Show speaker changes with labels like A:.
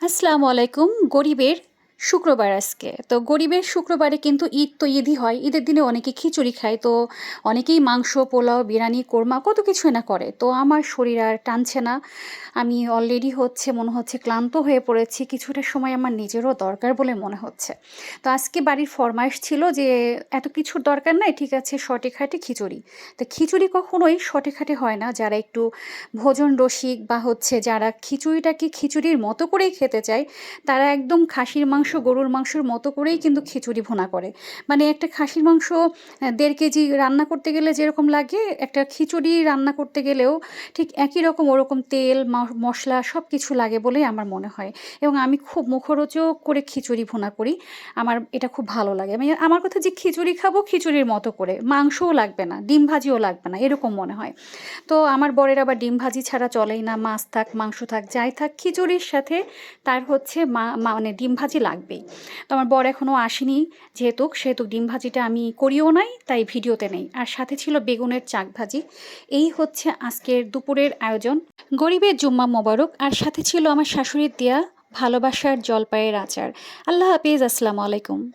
A: আসসালামু আলাইকুম। গরিবের শুক্রবার আজকে। তো গরিবের শুক্রবারে কিন্তু ঈদ তো ঈদই হয়। ঈদের দিনে অনেকে খিচুড়ি খায়। তো অনেকেই মাংস, পোলাও, বিরিয়ানি, কোরমা কত কিছুই না করে। তো আমার শরীর আর টানছে না। আমি অলরেডি মনে হচ্ছে ক্লান্ত হয়ে পড়েছি। কিছুটা সময় আমার নিজেরও দরকার বলে মনে হচ্ছে। তো আজকে বাড়ির ফরমাইশ ছিল যে এত কিছুর দরকার নাই, ঠিক আছে শর্টে-খাটে খিচুড়ি। তো খিচুড়ি কখনোই শর্টে-খাটে হয় না। যারা একটু ভোজন রসিক বা যারা খিচুড়িটাকে খিচুড়ির মতো করেই খেতে চায়, তারা একদম খাসির মাংস, গরুর মাংসর মতো করেই কিন্তু খিচুড়ি ভুনা করে। মানে একটা খাসির মাংস ১.৫ কেজি রান্না করতে গেলে যেরকম লাগে, একটা খিচুড়ি রান্না করতে গেলেও ঠিক একই রকম ওরকম তেল, মসলা সব কিছু লাগে বলেই আমার মনে হয়। এবং আমি খুব মুখরোচক করে খিচুড়ি ভুনা করি। আমার এটা খুব ভালো লাগে। আমার কথা যে খিচুড়ি খাবো খিচুড়ির মতো করে। মাংসও লাগবে না, ডিম ভাজিও লাগবে না, এরকম মনে হয়। তো আমার বরের আবার ডিম ভাজি ছাড়া চলেই না। মাছ থাক, মাংস থাক, যাই থাক, খিচুড়ির সাথে তার মানে ডিম ভাজি লাগবেই। তো আমার বর এখনও আসেনি, সেহেতু ডিম ভাজিটা আমি করিও নাই, তাই ভিডিওতে নেই। আর সাথে ছিল বেগুনের চাক ভাজি। এই হচ্ছে আজকের দুপুরের আয়োজন। গরিবের জুম্মা মোবারক। আর সাথে ছিল আমার শাশুড়ির দেয়া ভালোবাসার জলপাইয়ের আচার। আল্লাহ হাফিজ। আসসালামু আলাইকুম।